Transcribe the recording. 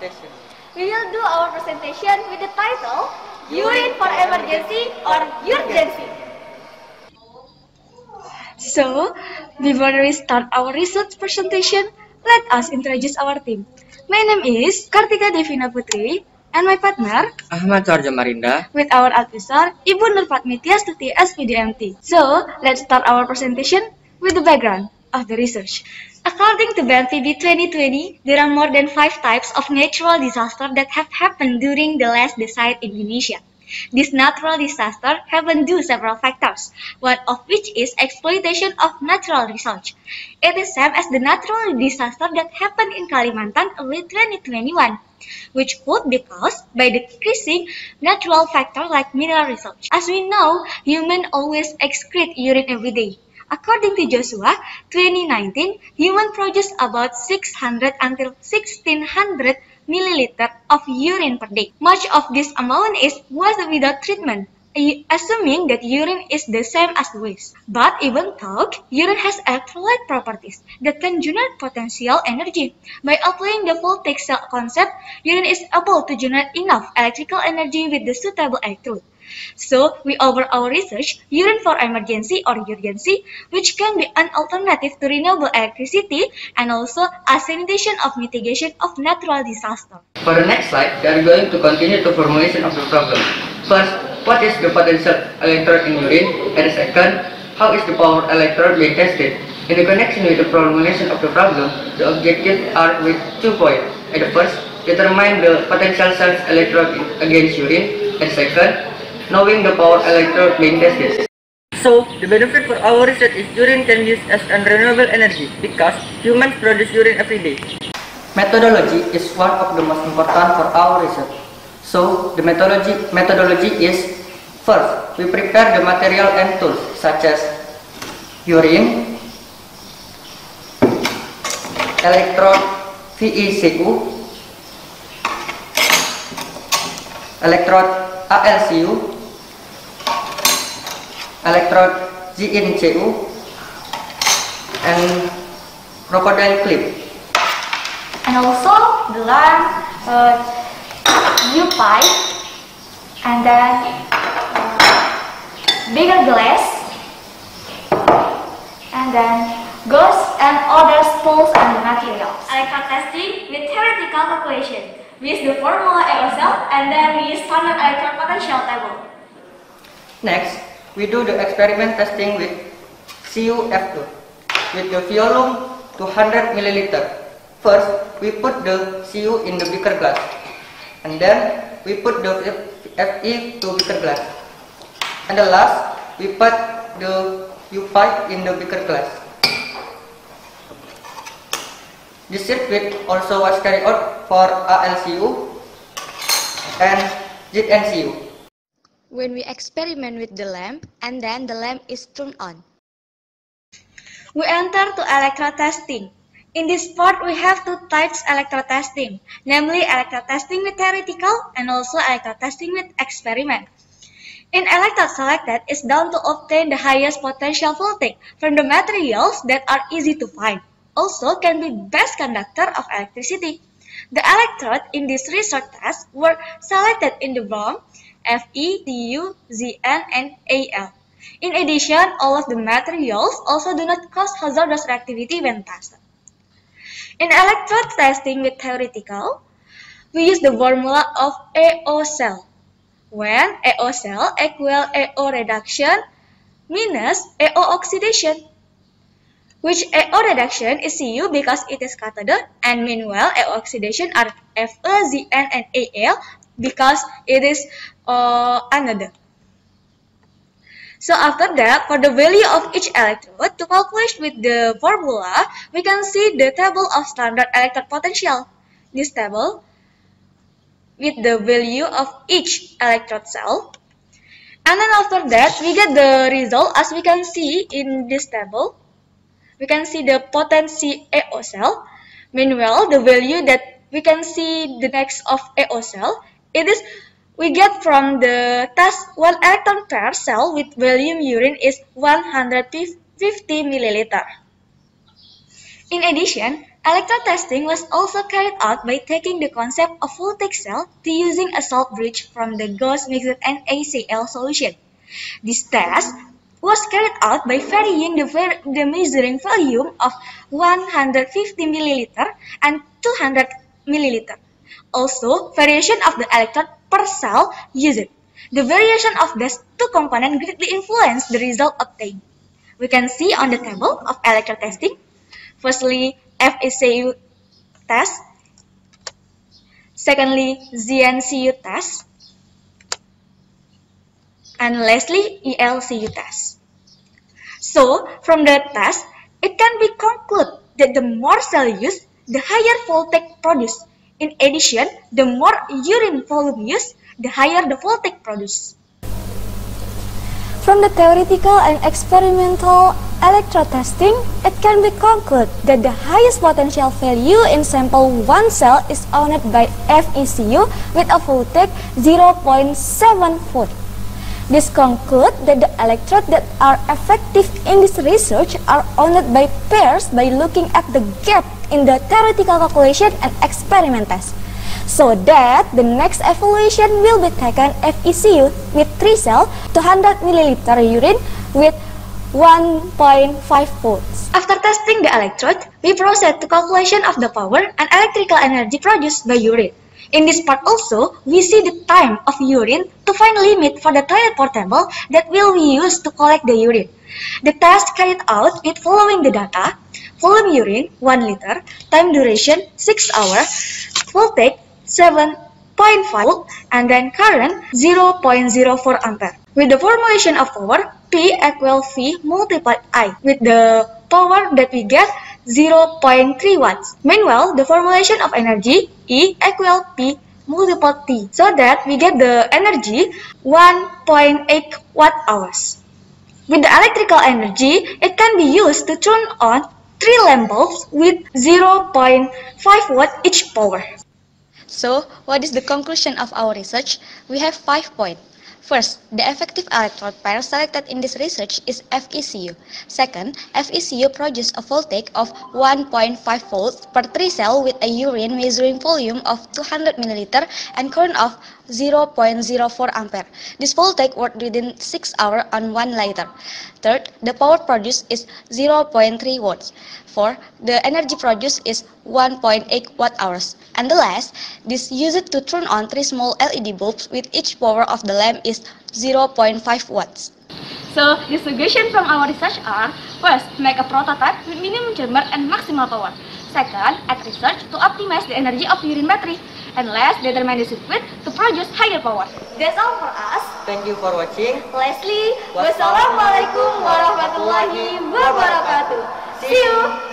presentation. We will do our presentation with the title Urine for Emergency or Urgency. So, before we start our research presentation, let us introduce our team. My name is Kartika Devina Putri and my partner Ahmad Suarjo Marinda. with our advisor Ibu Nurfatmi Tiastuti SPDMT. So, let's start our presentation with the background of the research. According to BNPB 2020, there are more than 5 types of natural disasters that have happened during the last decade in Indonesia. These natural disasters happen due to several factors, one of which is exploitation of natural resources. It is same as the natural disaster that happened in Kalimantan early 2021, which could be caused by decreasing natural factors like mineral resources. As we know, humans always excrete urine every day. According to Joshua 2019, humans produce about 600 until 1600 milliliter of urine per day. Much of this amount is waste without treatment, assuming that urine is the same as waste. But even though urine has electrolyte properties that can generate potential energy, by applying the voltaic cell concept, urine is able to generate enough electrical energy with the suitable electrode. So, we over our research, urine for emergency or urgency, which can be an alternative to renewable electricity and also a sanitation of mitigation of natural disaster. For the next slide, we are going to continue the formulation of the problem. First, what is the potential electrode in urine? And second, how is the power electrode being tested? In the connection with the formulation of the problem, the objectives are with 2 points. At the first, determine the potential cells electrode against urine, and second, knowing the power electrode being tested. So, the benefit for our research is urine can be used as renewable energy because humans produce urine every day. Methodology is one of the most important for our research. So, the methodology is, first, we prepare the material and tools such as urine, electrode VECU, electrode ALCU, electrode GNCU, and crocodile clip. And also the lamp, U-pipe, and then bigger glass, and then gauze and other tools and materials. Electrode testing with theoretical calculation. We use the formula AO-cell and then we use standard electrode potential table. Next, we do the experiment testing with CuF2 with the volume 200 milliliter. First, we put the Cu in the beaker glass, and then we put the Fe to beaker glass, and the last we put the U-pipe in the beaker glass. This circuit also was carried out for ALCU and ZNCU. When we experiment with the lamp and then the lamp is turned on, we enter to electrode testing. In this part, we have 2 types electrode testing, namely electrode testing with theoretical and also electrode testing with experiment. In electrode selected is done to obtain the highest potential voltage from the materials that are easy to find. Also can be best conductor of electricity. The electrode in this research test were selected in the form Fe, Cu, Zn, and Al. In addition, all of the materials also do not cause hazardous reactivity when tested. In electrode testing with theoretical, we use the formula of AO-cell, when AO-cell equal AO reduction minus AO oxidation, which AO reduction is Cu because it is cathode, and meanwhile AO oxidation are Fe, Zn, and Al because it is anode. So after that, for the value of each electrode, to calculate with the formula, we can see the table of standard electrode potential. This table with the value of each electrode cell. And then after that, we get the result as we can see in this table. We can see the potency AO cell. Meanwhile, the value that we can see the next of AO cell, it is we get from the test 1 electron per cell with volume urine is 150 milliliter. In addition, Electrode testing was also carried out by taking the concept of voltaic cell to using a salt bridge from the Gauss mixed NaCl solution. This test was carried out by varying the measuring volume of 150 ml and 200 ml. Also, variation of the electrode per cell used. The variation of these two components greatly influenced the result obtained. We can see on the table of electrode testing. Firstly, FECU test. Secondly, ZNCU test. And lastly, ELCU test. So, from the test, it can be concluded that the more cell used, the higher voltage produced. In addition, the more urine volume used, the higher the voltage produced. From the theoretical and experimental electrode testing, it can be concluded that the highest potential value in sample 1 cell is owned by FECU with a voltage 0.7 volt. This concludes that the electrodes that are effective in this research are owned by pairs by looking at the gap in the theoretical calculation and experiment test. So that the next evaluation will be taken FECU with 3 cells, 200 ml urine with 1.5 volts. After testing the electrode, we proceed to calculation of the power and electrical energy produced by urine. In this part also, we see the time of urine to find limit for the toilet portable that will be used to collect the urine. The test carried out with following the data: volume urine 1 liter, time duration 6 hours, voltage 7.5 volt, and then current 0.04 ampere. With the formulation of power, P equals V multiplied I. With the power that we get 0.3 watts. Meanwhile, the formulation of energy E equals P multiplied T, so that we get the energy 1.8 watt hours. With the electrical energy, it can be used to turn on 3 lamp bulbs with 0.5 watt each power. So, what is the conclusion of our research? We have 5 points. First, the effective electrode pair selected in this research is FECU. Second, FECU produces a voltage of 1.5 volts per 3 cell with a urine measuring volume of 200 ml and current of 0.04 ampere. This voltage worked within 6 hours on 1 liter. Third, the power produced is 0.3 watts. Fourth, the energy produced is 1.8 watt hours. And the last, this used to turn on 3 small LED bulbs with each power of the lamp is 0.5 watts. So, the suggestions from our research are: first, make a prototype with minimum chamber and maximal power. Second, add research to optimize the energy of urine battery. And last, determine the circuit to produce higher power. That's all for us. Thank you for watching. Leslie, wassalamualaikum warahmatullahi wabarakatuh. See you.